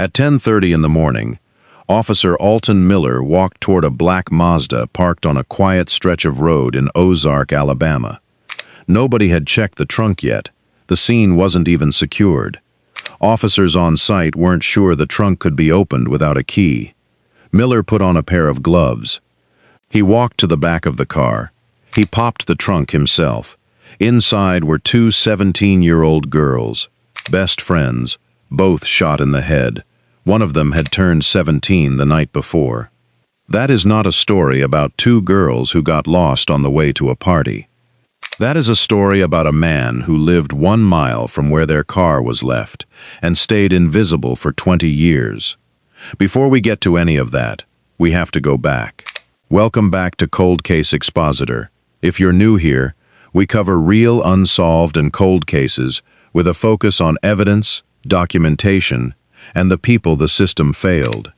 At 10:30 in the morning, Officer Alton Miller walked toward a black Mazda parked on a quiet stretch of road in Ozark, Alabama. Nobody had checked the trunk yet. The scene wasn't even secured. Officers on site weren't sure the trunk could be opened without a key. Miller put on a pair of gloves. He walked to the back of the car. He popped the trunk himself. Inside were two 17-year-old girls, best friends, both shot in the head. One of them had turned 17 the night before. That is not a story about two girls who got lost on the way to a party. That is a story about a man who lived 1 mile from where their car was left and stayed invisible for 20 years. Before we get to any of that, we have to go back. Welcome back to Cold Case Expositor. If you're new here, we cover real unsolved and cold cases with a focus on evidence, documentation, and the people the system failed.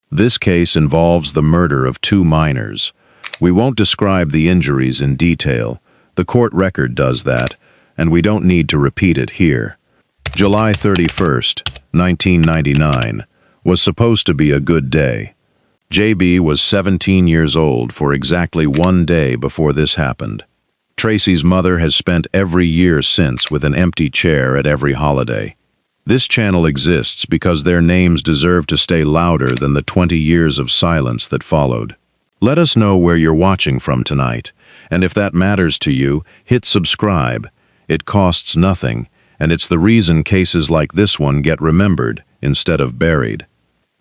This case involves the murder of two minors. We won't describe the injuries in detail. The court record does that, and we don't need to repeat it here. July 31st, 1999, was supposed to be a good day. JB was 17 years old for exactly 1 day before this happened. Tracie's mother has spent every year since with an empty chair at every holiday. This channel exists because their names deserve to stay louder than the 20 years of silence that followed. Let us know where you're watching from tonight, and if that matters to you, hit subscribe. It costs nothing, and it's the reason cases like this one get remembered instead of buried.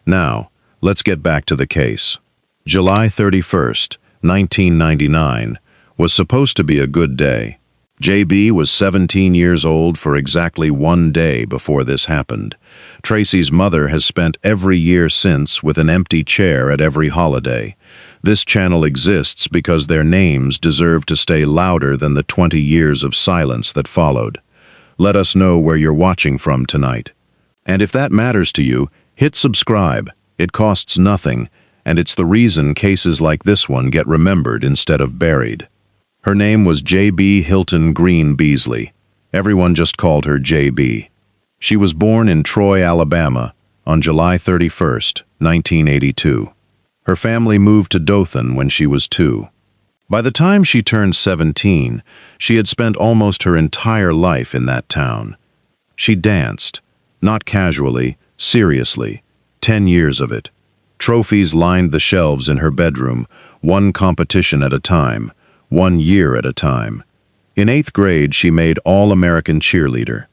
Now, let's get back to the case. July 31st, 1999, was supposed to be a good day. JB was 17 years old for exactly 1 day before this happened. Tracie's mother has spent every year since with an empty chair at every holiday. This channel exists because their names deserve to stay louder than the 20 years of silence that followed. Let us know where you're watching from tonight. And if that matters to you, hit subscribe. It costs nothing, and it's the reason cases like this one get remembered instead of buried. Her name was J.B. Hilton Green Beasley. Everyone just called her J.B. She was born in Troy, Alabama, on July 31st, 1982. Her family moved to Dothan when she was 2. By the time she turned 17, she had spent almost her entire life in that town. She danced, not casually, seriously, 10 years of it. Trophies lined the shelves in her bedroom, one competition at a time, 1 year at a time. In 8th grade, she made All-American cheerleader.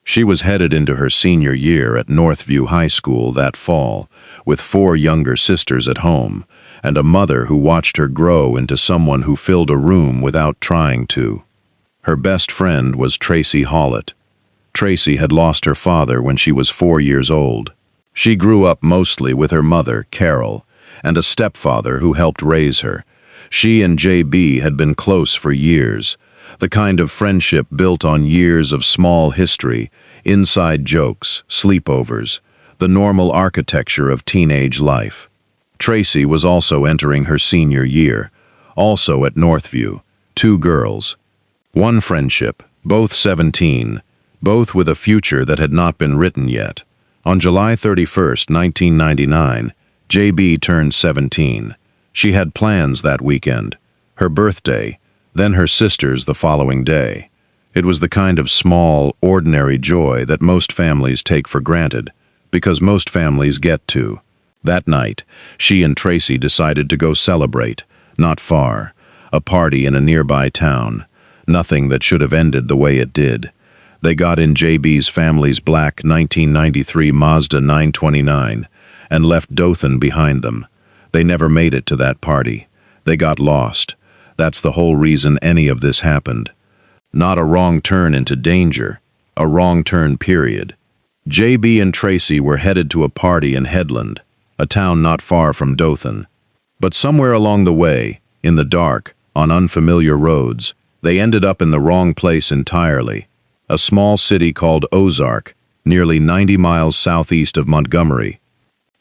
She was headed into her senior year at Northview High School that fall, with 4 younger sisters at home, and a mother who watched her grow into someone who filled a room without trying to. Her best friend was Tracie Hawlett. Tracie had lost her father when she was 4 years old. She grew up mostly with her mother, Carol, and a stepfather who helped raise her. She and JB had been close for years, the kind of friendship built on years of small history, inside jokes, sleepovers, the normal architecture of teenage life. Tracie was also entering her senior year, also at Northview, 2 girls. One friendship, both 17, both with a future that had not been written yet. On July 31st, 1999, JB turned 17. She had plans that weekend, her birthday, then her sister's the following day. It was the kind of small, ordinary joy that most families take for granted, because most families get to. That night, she and Tracie decided to go celebrate, not far, a party in a nearby town. Nothing that should have ended the way it did. They got in JB's family's black 1993 Mazda 929 and left Dothan behind them. They never made it to that party. They got lost. That's the whole reason any of this happened. Not a wrong turn into danger, a wrong turn period. JB and Tracie were headed to a party in Headland, a town not far from Dothan. But somewhere along the way, in the dark, on unfamiliar roads, they ended up in the wrong place entirely, a small city called Ozark, nearly 90 miles southeast of Montgomery.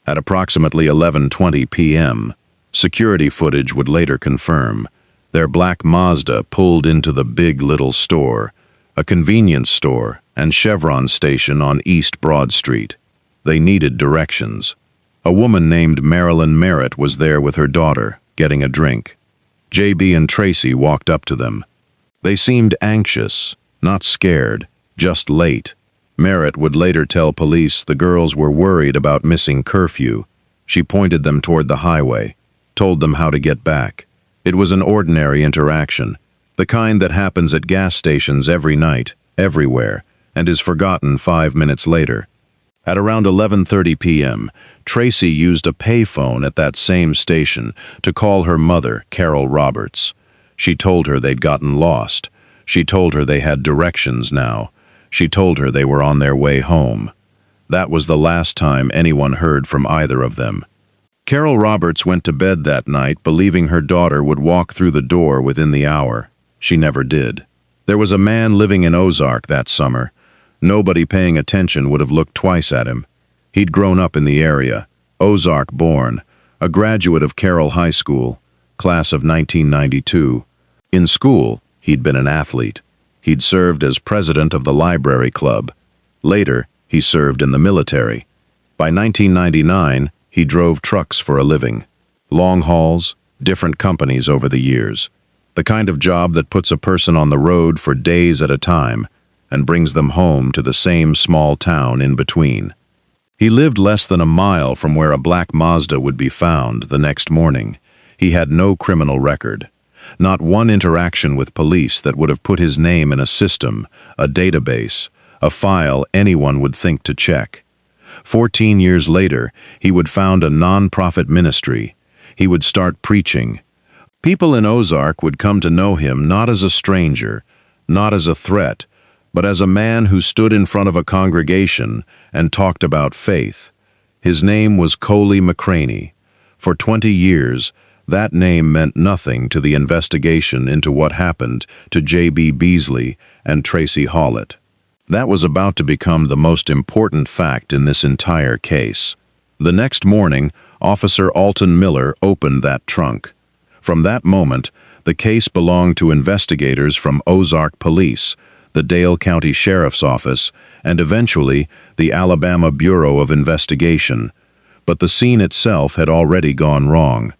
At approximately 11:20 p.m., security footage would later confirm, their black Mazda pulled into the Big Little Store, a convenience store and Chevron station on East Broad Street. They needed directions. A woman named Marilyn Merritt was there with her daughter, getting a drink. JB and Tracie walked up to them. They seemed anxious, not scared, just late. Merritt would later tell police the girls were worried about missing curfew. She pointed them toward the highway, told them how to get back. It was an ordinary interaction, the kind that happens at gas stations every night, everywhere, and is forgotten 5 minutes later. At around 11:30 p.m., Tracie used a payphone at that same station to call her mother, Carol Roberts. She told her they'd gotten lost. She told her they had directions now. She told her they were on their way home. That was the last time anyone heard from either of them. Carol Roberts went to bed that night believing her daughter would walk through the door within the hour. She never did. There was a man living in Ozark that summer. Nobody paying attention would have looked twice at him. He'd grown up in the area, Ozark born, a graduate of Carroll High School, class of 1992. In school, he'd been an athlete. He'd served as president of the library club. Later, he served in the military. By 1999, he drove trucks for a living. Long hauls, different companies over the years. The kind of job that puts a person on the road for days at a time and brings them home to the same small town in between. He lived less than a mile from where a black Mazda would be found the next morning. He had no criminal record. Not one interaction with police that would have put his name in a system, a database, a file anyone would think to check. 14 years later, he would found a non-profit ministry. He would start preaching. People in Ozark would come to know him not as a stranger, not as a threat, but as a man who stood in front of a congregation and talked about faith. His name was Coley McCraney. For 20 years, that name meant nothing to the investigation into what happened to J.B. Beasley and Tracie Hawlett. That was about to become the most important fact in this entire case. The next morning, Officer Alton Miller opened that trunk. From that moment, the case belonged to investigators from Ozark Police, the Dale County Sheriff's Office, and eventually the Alabama Bureau of Investigation. But the scene itself had already gone wrong.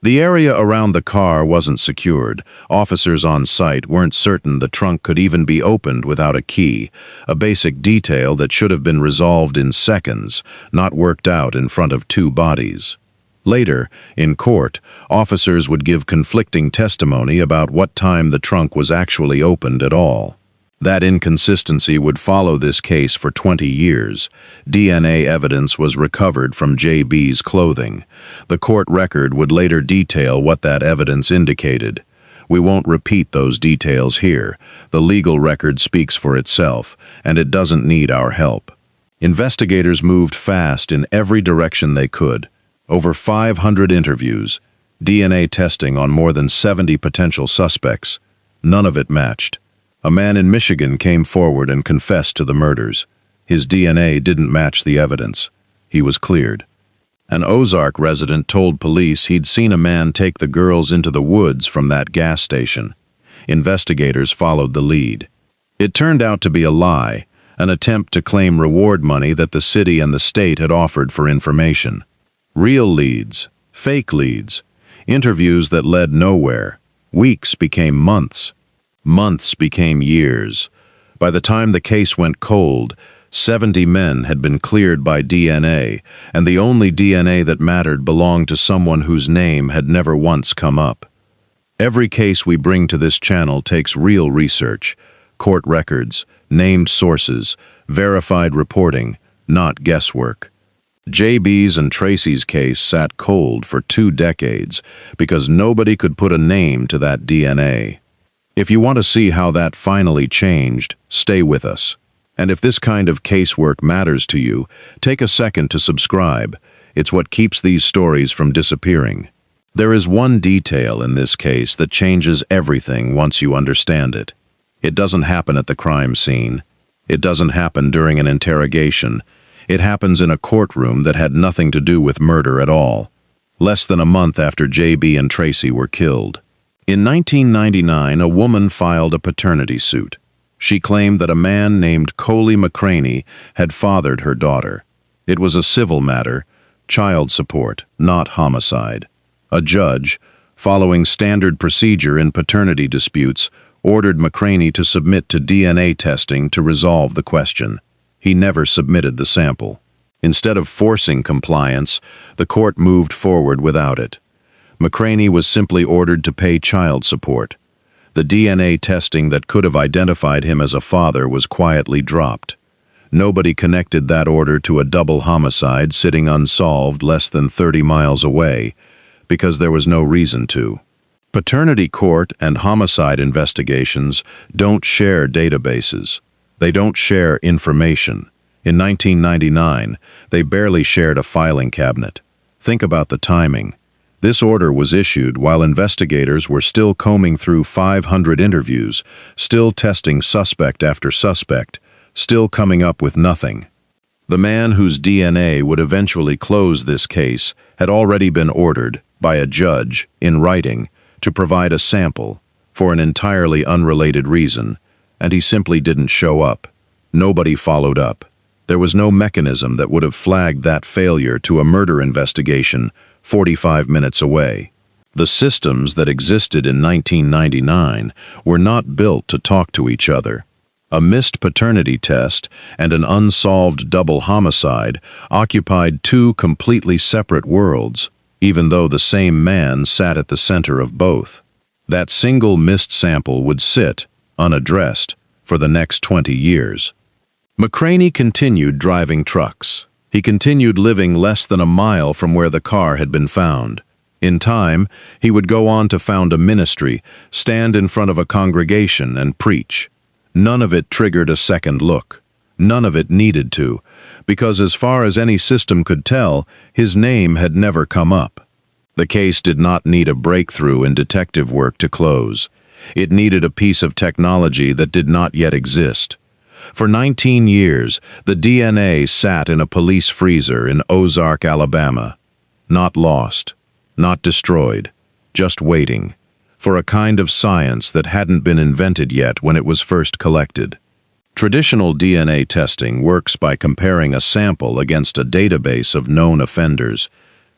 The area around the car wasn't secured. Officers on site weren't certain the trunk could even be opened without a key, a basic detail that should have been resolved in seconds, not worked out in front of two bodies. Later, in court, officers would give conflicting testimony about what time the trunk was actually opened at all. That inconsistency would follow this case for 20 years. DNA evidence was recovered from J.B.'s clothing. The court record would later detail what that evidence indicated. We won't repeat those details here. The legal record speaks for itself, and it doesn't need our help. Investigators moved fast in every direction they could. Over 500 interviews, DNA testing on more than 70 potential suspects. None of it matched. A man in Michigan came forward and confessed to the murders. His DNA didn't match the evidence. He was cleared. An Ozark resident told police he'd seen a man take the girls into the woods from that gas station. Investigators followed the lead. It turned out to be a lie, an attempt to claim reward money that the city and the state had offered for information. Real leads, fake leads, interviews that led nowhere. Weeks became months. Months became years. By the time the case went cold, 70 men had been cleared by DNA, and the only DNA that mattered belonged to someone whose name had never once come up. Every case we bring to this channel takes real research, court records, named sources, verified reporting, not guesswork. JB's and Tracie's case sat cold for 2 decades because nobody could put a name to that DNA. If you want to see how that finally changed, stay with us. And if this kind of casework matters to you, take a second to subscribe. It's what keeps these stories from disappearing. There is one detail in this case that changes everything once you understand it. It doesn't happen at the crime scene. It doesn't happen during an interrogation. It happens in a courtroom that had nothing to do with murder at all. Less than a month after JB and Tracie were killed. In 1999, a woman filed a paternity suit. She claimed that a man named Coley McCraney had fathered her daughter. It was a civil matter, child support, not homicide. A judge, following standard procedure in paternity disputes, ordered McCraney to submit to DNA testing to resolve the question. He never submitted the sample. Instead of forcing compliance, the court moved forward without it. McCraney was simply ordered to pay child support. The DNA testing that could have identified him as a father was quietly dropped. Nobody connected that order to a double homicide sitting unsolved less than 30 miles away, because there was no reason to. Paternity court and homicide investigations don't share databases. They don't share information. In 1999, they barely shared a filing cabinet. Think about the timing. This order was issued while investigators were still combing through 500 interviews, still testing suspect after suspect, still coming up with nothing. The man whose DNA would eventually close this case had already been ordered, by a judge, in writing, to provide a sample, for an entirely unrelated reason, and he simply didn't show up. Nobody followed up. There was no mechanism that would have flagged that failure to a murder investigation 45 minutes away. The systems that existed in 1999 were not built to talk to each other. A missed paternity test and an unsolved double homicide occupied two completely separate worlds, even though the same man sat at the center of both. That single missed sample would sit, unaddressed, for the next 20 years. McCraney continued driving trucks. He continued living less than a mile from where the car had been found. In time, he would go on to found a ministry, stand in front of a congregation and preach. None of it triggered a second look. None of it needed to, because as far as any system could tell, his name had never come up. The case did not need a breakthrough in detective work to close. It needed a piece of technology that did not yet exist. For 19 years, the DNA sat in a police freezer in Ozark, Alabama. Not lost, not destroyed, just waiting, for a kind of science that hadn't been invented yet when it was first collected. Traditional DNA testing works by comparing a sample against a database of known offenders,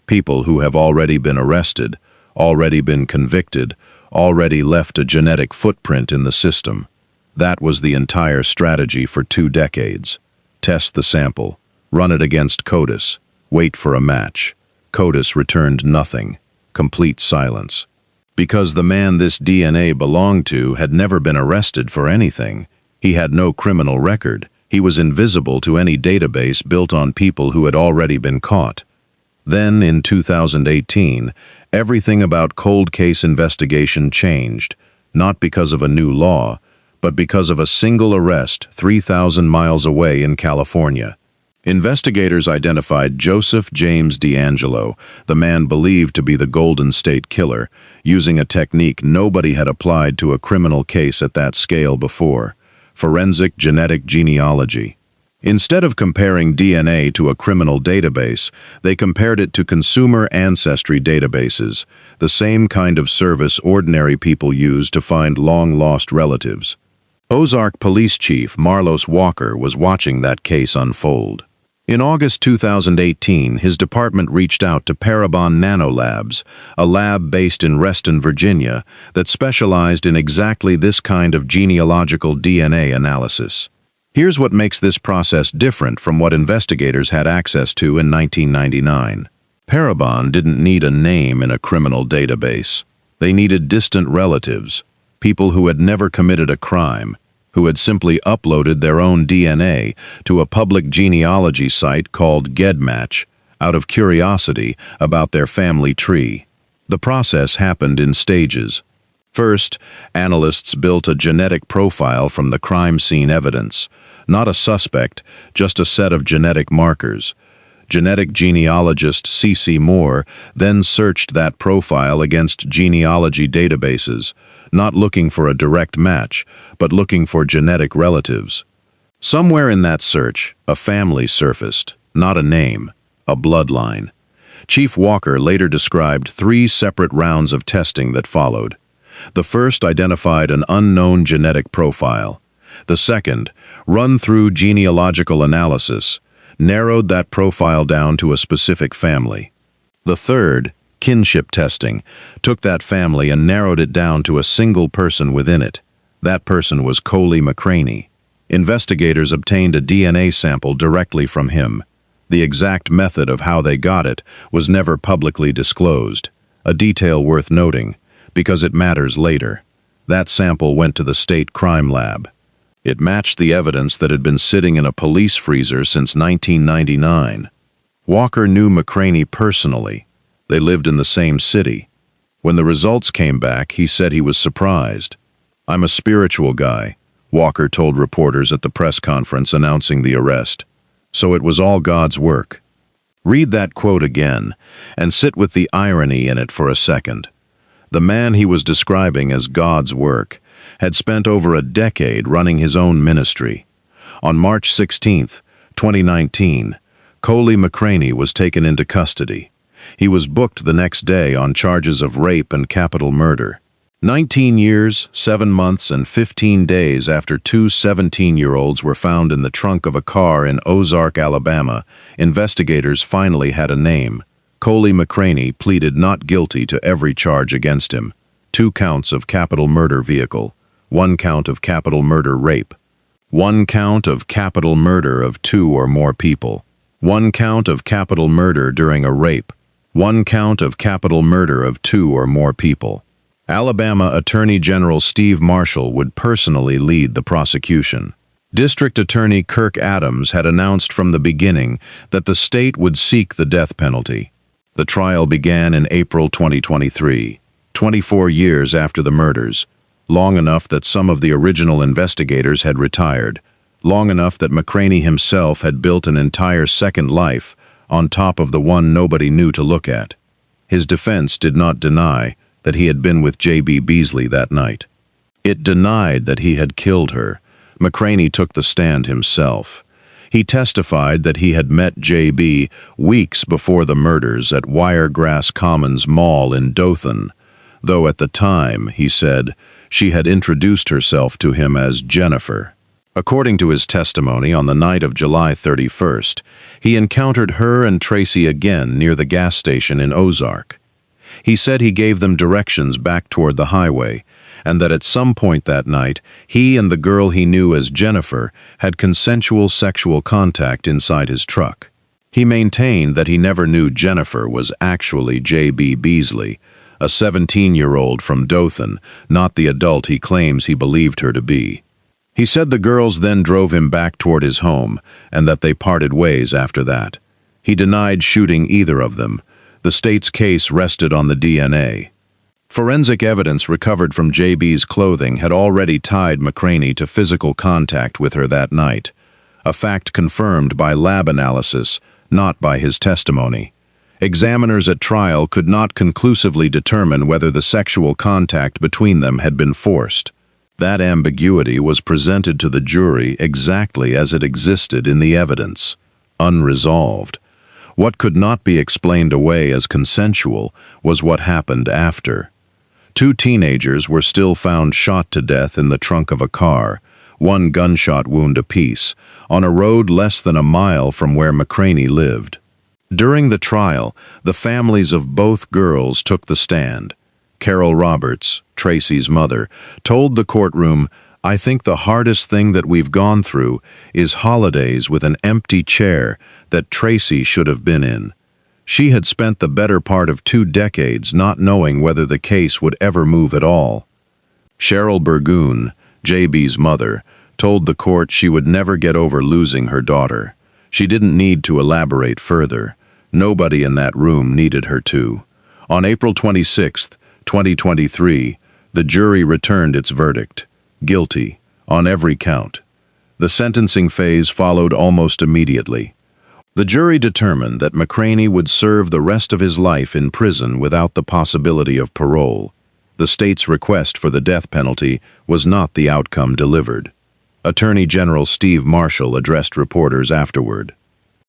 people who have already been arrested, already been convicted, already left a genetic footprint in the system. That was the entire strategy for 2 decades. Test the sample, run it against CODIS, wait for a match. CODIS returned nothing, complete silence. Because the man this DNA belonged to had never been arrested for anything, he had no criminal record, he was invisible to any database built on people who had already been caught. Then, in 2018, everything about cold case investigation changed, not because of a new law, but because of a single arrest 3,000 miles away in California. Investigators identified Joseph James DeAngelo, the man believed to be the Golden State Killer, using a technique nobody had applied to a criminal case at that scale before: forensic genetic genealogy. Instead of comparing DNA to a criminal database, they compared it to consumer ancestry databases, the same kind of service ordinary people use to find long-lost relatives. Ozark Police Chief Marlos Walker was watching that case unfold. In August 2018, his department reached out to Parabon NanoLabs, a lab based in Reston, Virginia, that specialized in exactly this kind of genealogical DNA analysis. Here's what makes this process different from what investigators had access to in 1999. Parabon didn't need a name in a criminal database. They needed distant relatives, people who had never committed a crime, who had simply uploaded their own DNA to a public genealogy site called GEDmatch out of curiosity about their family tree. The process happened in stages. First, analysts built a genetic profile from the crime scene evidence, not a suspect, just a set of genetic markers. Genetic genealogist C.C. Moore then searched that profile against genealogy databases, not looking for a direct match, but looking for genetic relatives. Somewhere in that search, a family surfaced, not a name, a bloodline. Chief Walker later described 3 separate rounds of testing that followed. The first identified an unknown genetic profile. The second, run through genealogical analysis. narrowed that profile down to a specific family. The third, kinship testing, took that family and narrowed it down to a single person within it. That person was Coley McCraney. Investigators obtained a DNA sample directly from him. The exact method of how they got it was never publicly disclosed, a detail worth noting, because it matters later. That sample went to the state crime lab. It matched the evidence that had been sitting in a police freezer since 1999. Walker knew McCraney personally. They lived in the same city. When the results came back, he said he was surprised. "I'm a spiritual guy," Walker told reporters at the press conference announcing the arrest. "So it was all God's work." Read that quote again, and sit with the irony in it for a second. The man he was describing as God's work had spent over a decade running his own ministry. On March 16, 2019, Coley McCraney was taken into custody. He was booked the next day on charges of rape and capital murder. 19 years, 7 months, and 15 days after two 17-year-olds were found in the trunk of a car in Ozark, Alabama, investigators finally had a name. Coley McCraney pleaded not guilty to every charge against him: 2 counts of capital murder vehicle, 1 count of capital murder rape, 1 count of capital murder of 2 or more people, 1 count of capital murder during a rape, 1 count of capital murder of 2 or more people. Alabama Attorney General Steve Marshall would personally lead the prosecution. District Attorney Kirk Adams had announced from the beginning that the state would seek the death penalty. The trial began in April 2023, 24 years after the murders, long enough that some of the original investigators had retired, long enough that McCraney himself had built an entire second life on top of the one nobody knew to look at. His defense did not deny that he had been with J.B. Beasley that night. It denied that he had killed her. McCraney took the stand himself. He testified that he had met J.B. weeks before the murders at Wiregrass Commons Mall in Dothan, though at the time, he said, she had introduced herself to him as Jennifer. According to his testimony, on the night of July 31st, he encountered her and Tracie again near the gas station in Ozark. He said he gave them directions back toward the highway, and that at some point that night, he and the girl he knew as Jennifer had consensual sexual contact inside his truck. He maintained that he never knew Jennifer was actually J.B. Beasley, a 17-year-old from Dothan, not the adult he claims he believed her to be. He said the girls then drove him back toward his home, and that they parted ways after that. He denied shooting either of them. The state's case rested on the DNA. Forensic evidence recovered from J.B.'s clothing had already tied McCraney to physical contact with her that night, a fact confirmed by lab analysis, not by his testimony. Examiners at trial could not conclusively determine whether the sexual contact between them had been forced. That ambiguity was presented to the jury exactly as it existed in the evidence, unresolved. What could not be explained away as consensual was what happened after. 2 teenagers were still found shot to death in the trunk of a car, 1 gunshot wound apiece, on a road less than a mile from where McCraney lived. During the trial, the families of both girls took the stand. Carol Roberts, Tracie's mother, told the courtroom, "I think the hardest thing that we've gone through is holidays with an empty chair that Tracie should have been in. She had spent the better part of 2 decades not knowing whether the case would ever move at all." Cheryl Burgoon, J.B.'s mother, told the court she would never get over losing her daughter. She didn't need to elaborate further. Nobody in that room needed her to. On April 26, 2023, the jury returned its verdict: guilty, on every count. The sentencing phase followed almost immediately. The jury determined that McCraney would serve the rest of his life in prison without the possibility of parole. The state's request for the death penalty was not the outcome delivered. Attorney General Steve Marshall addressed reporters afterward.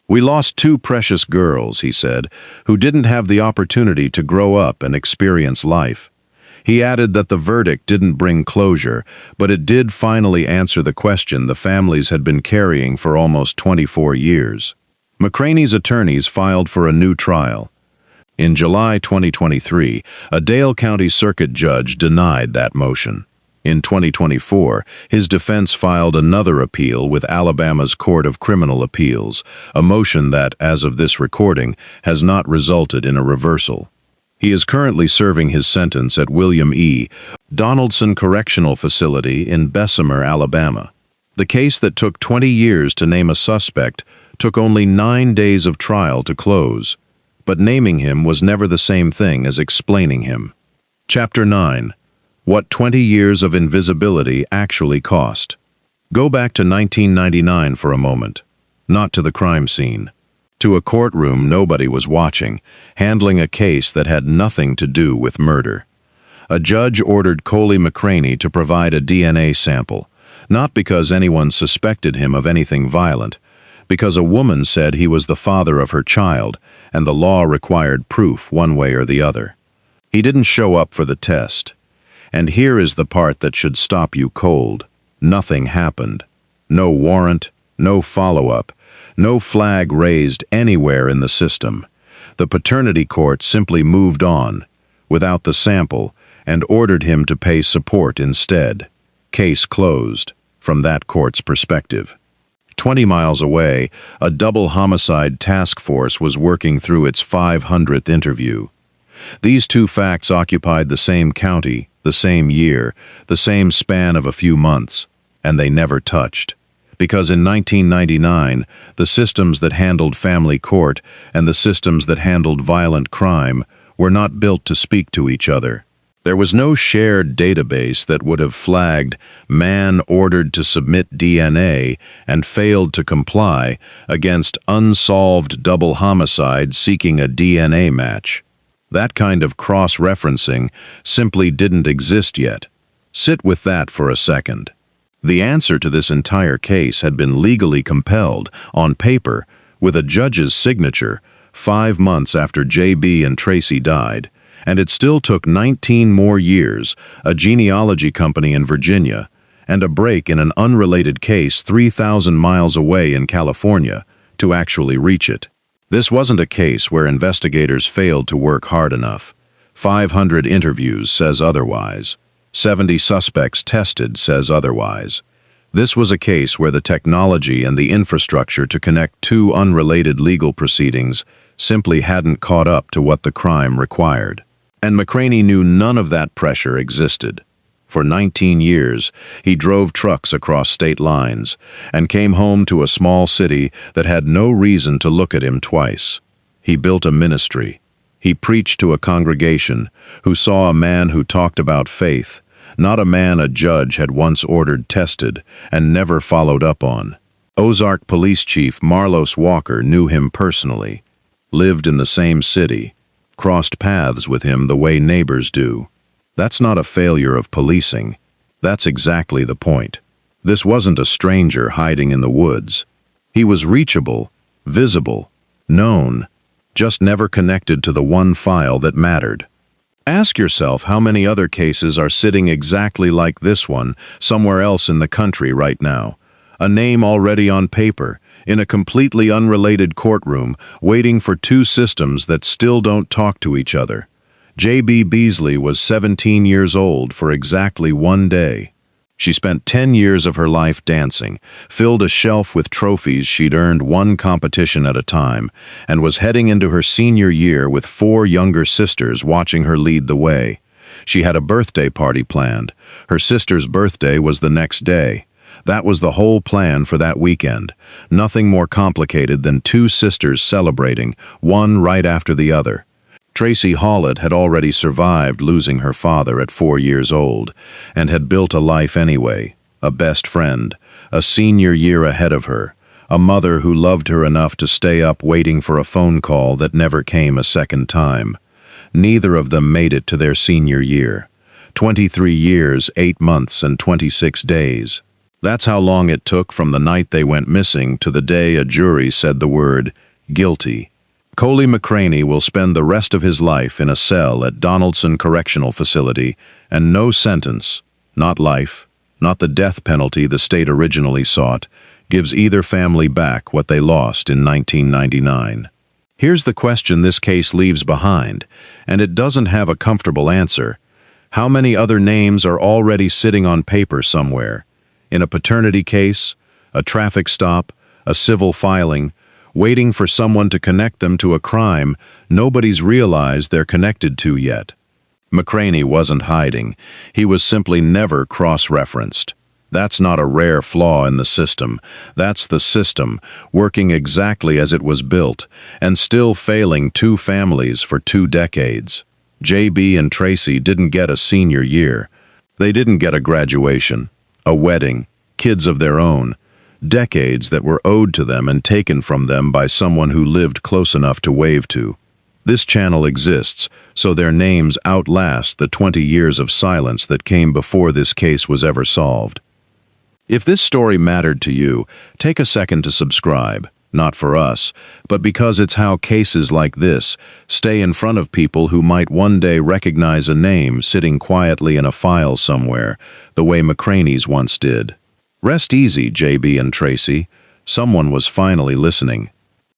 "We lost 2 precious girls," he said, "who didn't have the opportunity to grow up and experience life." He added that the verdict didn't bring closure, but it did finally answer the question the families had been carrying for almost 24 years. McCraney's attorneys filed for a new trial. In July 2023, a Dale County Circuit judge denied that motion. In 2024, his defense filed another appeal with Alabama's Court of Criminal Appeals, a motion that, as of this recording, has not resulted in a reversal. He is currently serving his sentence at William E. Donaldson Correctional Facility in Bessemer, Alabama. The case that took 20 years to name a suspect took only 9 days of trial to close, but naming him was never the same thing as explaining him. Chapter 9. What 20 years of invisibility actually cost. Go back to 1999 for a moment, not to the crime scene. To a courtroom nobody was watching, handling a case that had nothing to do with murder. A judge ordered Coley McCraney to provide a DNA sample, not because anyone suspected him of anything violent, because a woman said he was the father of her child, and the law required proof one way or the other. He didn't show up for the test. And here is the part that should stop you cold. Nothing happened. No warrant, no follow-up, no flag raised anywhere in the system. The paternity court simply moved on, without the sample, and ordered him to pay support instead. Case closed, from that court's perspective. 20 miles away, a double homicide task force was working through its 500th interview. These two facts occupied the same county, the same year, the same span of a few months, and they never touched. Because in 1999, the systems that handled family court and the systems that handled violent crime were not built to speak to each other. There was no shared database that would have flagged man ordered to submit DNA and failed to comply against unsolved double homicide seeking a DNA match. That kind of cross-referencing simply didn't exist yet. Sit with that for a second. The answer to this entire case had been legally compelled, on paper, with a judge's signature, 5 months after J.B. and Tracie died, and it still took 19 more years, a genealogy company in Virginia, and a break in an unrelated case 3,000 miles away in California to actually reach it. This wasn't a case where investigators failed to work hard enough. 500 interviews says otherwise. 70 suspects tested says otherwise. This was a case where the technology and the infrastructure to connect two unrelated legal proceedings simply hadn't caught up to what the crime required. And McCraney knew none of that pressure existed. For 19 years, he drove trucks across state lines and came home to a small city that had no reason to look at him twice. He built a ministry. He preached to a congregation who saw a man who talked about faith, not a man a judge had once ordered tested and never followed up on. Ozark Police Chief Marlos Walker knew him personally, lived in the same city, crossed paths with him the way neighbors do. That's not a failure of policing. That's exactly the point. This wasn't a stranger hiding in the woods. He was reachable, visible, known, just never connected to the one file that mattered. Ask yourself how many other cases are sitting exactly like this one somewhere else in the country right now. A name already on paper, in a completely unrelated courtroom, waiting for two systems that still don't talk to each other. J.B. Beasley was 17 years old for exactly 1 day. She spent 10 years of her life dancing, filled a shelf with trophies she'd earned one competition at a time, and was heading into her senior year with 4 younger sisters watching her lead the way. She had a birthday party planned. Her sister's birthday was the next day. That was the whole plan for that weekend. Nothing more complicated than 2 sisters celebrating, one right after the other. Tracie Hawlett had already survived losing her father at 4 years old, and had built a life anyway, a best friend, a senior year ahead of her, a mother who loved her enough to stay up waiting for a phone call that never came a second time. Neither of them made it to their senior year. 23 years, 8 months, and 26 days. That's how long it took from the night they went missing to the day a jury said the word, guilty. Coley McCraney will spend the rest of his life in a cell at Donaldson Correctional Facility, and no sentence, not life, not the death penalty the state originally sought, gives either family back what they lost in 1999. Here's the question this case leaves behind, and it doesn't have a comfortable answer. How many other names are already sitting on paper somewhere? In a paternity case, a traffic stop, a civil filing, waiting for someone to connect them to a crime nobody's realized they're connected to yet. McCraney wasn't hiding. He was simply never cross-referenced. That's not a rare flaw in the system. That's the system, working exactly as it was built, and still failing two families for 2 decades. JB and Tracie didn't get a senior year. They didn't get a graduation, a wedding, kids of their own. Decades that were owed to them and taken from them by someone who lived close enough to wave to. This channel exists, so their names outlast the 20 years of silence that came before this case was ever solved. If this story mattered to you, take a second to subscribe, not for us, but because it's how cases like this stay in front of people who might one day recognize a name sitting quietly in a file somewhere, the way McCraney's once did. Rest easy, JB and Tracie. Someone was finally listening.